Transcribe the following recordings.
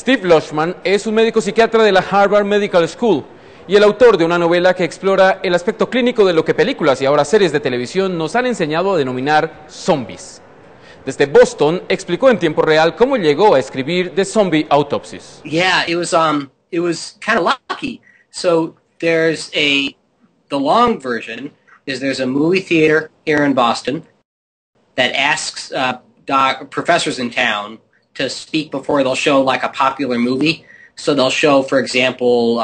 Steve Loshman es un médico psiquiatra de la Harvard Medical School y el autor de una novela que explora el aspecto clínico de lo que películas y ahora series de televisión nos han enseñado a denominar zombies. Desde Boston explicó en tiempo real cómo llegó a escribir The Zombie Autopsies. Yeah, it was kind of lucky. So the long version is there's a movie theater here in Boston that asks professors in town to speak before they'll show like a popular movie. So they'll show, for example,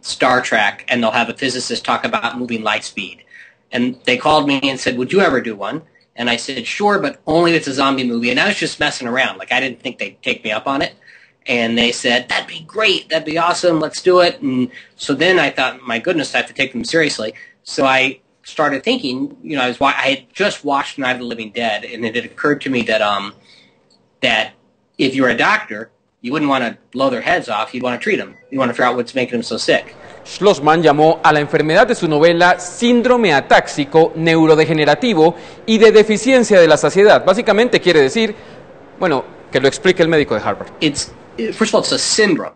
Star Trek, and they'll have a physicist talk about moving light speed. And they called me and said, would you ever do one? And I said, sure, but only if it's a zombie movie. And I was just messing around. Like, I didn't think they'd take me up on it. And they said, that'd be great. That'd be awesome. Let's do it. And so then I thought, my goodness, I have to take them seriously. So I started thinking, you know, I had just watched Night of the Living Dead, and it had occurred to me that that if you're a doctor, you wouldn't want to blow their heads off. You'd want to treat them. You want to figure out what's making them so sick. Schlossman llamó a la enfermedad de su novela síndrome atáxico, neurodegenerativo y de deficiencia de la saciedad. Básicamente quiere decir, bueno, que lo explique el médico de Harvard. First of all, it's a syndrome.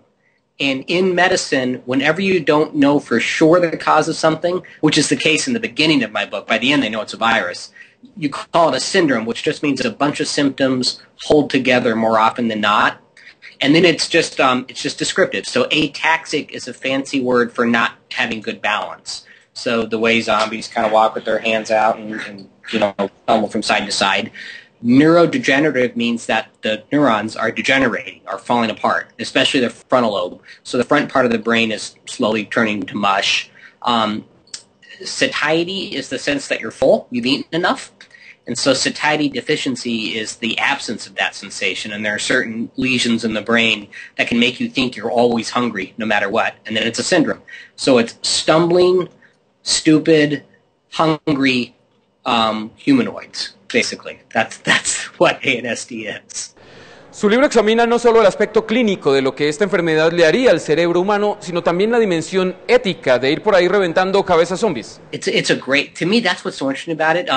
And in medicine, whenever you don't know for sure the cause of something, which is the case in the beginning of my book, by the end they know it's a virus, you call it a syndrome, which just means a bunch of symptoms hold together more often than not. And then it's just descriptive. So ataxic is a fancy word for not having good balance. So the way zombies kind of walk with their hands out and you know, tumble from side to side. Neurodegenerative means that the neurons are degenerating, are falling apart, especially the frontal lobe. So the front part of the brain is slowly turning to mush. Satiety is the sense that you're full, you've eaten enough. And so satiety deficiency is the absence of that sensation, and there are certain lesions in the brain that can make you think you're always hungry no matter what, and then it's a syndrome. So it's stumbling, stupid, hungry humanoids, basically. That's what ANSD is. Su libro examina no solo el aspecto clínico de lo que esta enfermedad le haría al cerebro humano, sino también la dimensión ética de ir por ahí reventando cabezas zombies. To me, that's what's so interesting about it.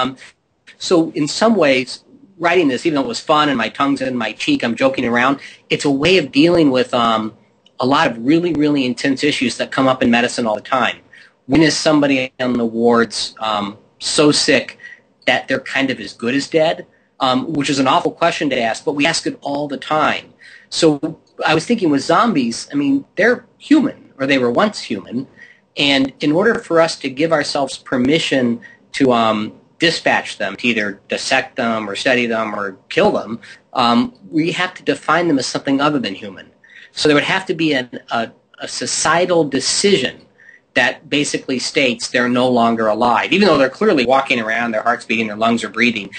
So in some ways, writing this, even though it was fun and my tongue's in my cheek, I'm joking around, it's a way of dealing with a lot of really, really intense issues that come up in medicine all the time. When is somebody on the wards so sick that they're kind of as good as dead? Which is an awful question to ask, but we ask it all the time. So I was thinking with zombies, I mean, they're human, or they were once human, and in order for us to give ourselves permission to dispatch them, to either dissect them or study them or kill them, we have to define them as something other than human. So there would have to be a societal decision that basically states they're no longer alive, even though they're clearly walking around, their heart's beating, their lungs are breathing.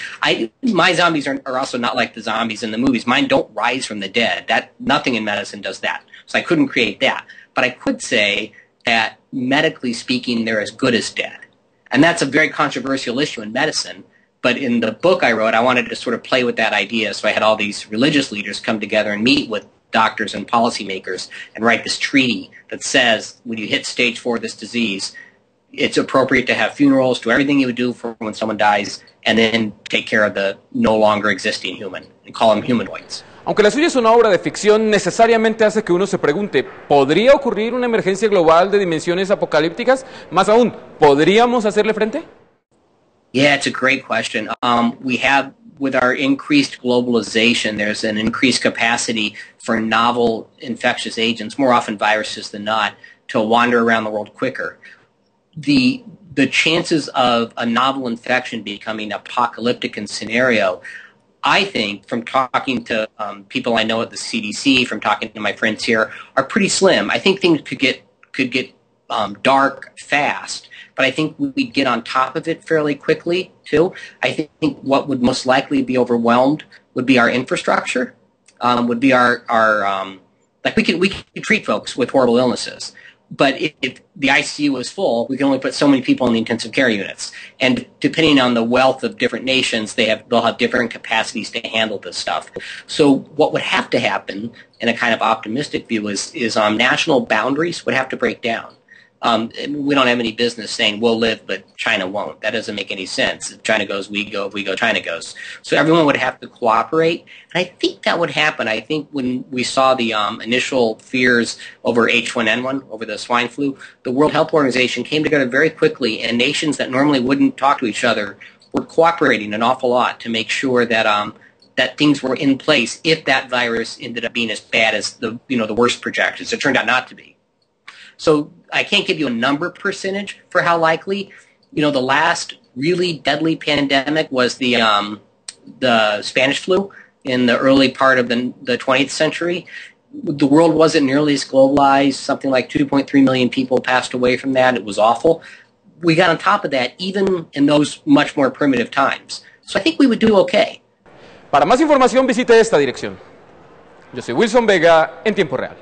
My zombies are also not like the zombies in the movies. Mine don't rise from the dead. Nothing in medicine does that. So I couldn't create that. But I could say that medically speaking, they're as good as dead. And that's a very controversial issue in medicine. But in the book I wrote, I wanted to sort of play with that idea. So I had all these religious leaders come together and meet with doctors and policymakers and write this treaty that says when you hit stage 4 of this disease, it's appropriate to have funerals, do everything you would do for when someone dies, and then take care of the no longer existing human and call them humanoids. Aunque la suya es una obra de ficción, necesariamente hace que uno se pregunte, ¿podría ocurrir una emergencia global de dimensiones apocalípticas? Más aún, ¿podríamos hacerle frente? Yeah, it's a great question. With our increased globalization, there's an increased capacity for novel infectious agents, more often viruses than not, to wander around the world quicker. The chances of a novel infection becoming apocalyptic in scenario, I think, from talking to people I know at the CDC, from talking to my friends here, are pretty slim. I think things could get dark fast, but I think we'd get on top of it fairly quickly too. I think what would most likely be overwhelmed would be our infrastructure, would be our like we can treat folks with horrible illnesses, but if the ICU is full, we can only put so many people in the intensive care units, and depending on the wealth of different nations, they'll have different capacities to handle this stuff. So what would have to happen, in a kind of optimistic view, is national boundaries would have to break down. We don't have any business saying we'll live, but China won't. That doesn't make any sense. If China goes, we go. If we go, China goes. So everyone would have to cooperate. And I think that would happen. I think when we saw the initial fears over H1N1, over the swine flu, the World Health Organization came together very quickly, and nations that normally wouldn't talk to each other were cooperating an awful lot to make sure that that things were in place if that virus ended up being as bad as the worst projections. It turned out not to be. So I can't give you a number percentage for how likely. The last really deadly pandemic was the Spanish flu in the early part of the 20th century. The world wasn't nearly as globalized. Something like 2.3 million people passed away from that. It was awful. We got on top of that even in those much more primitive times. So I think we would do okay. Para más información visite esta dirección. Yo soy Wilson Vega en Tiempo Real.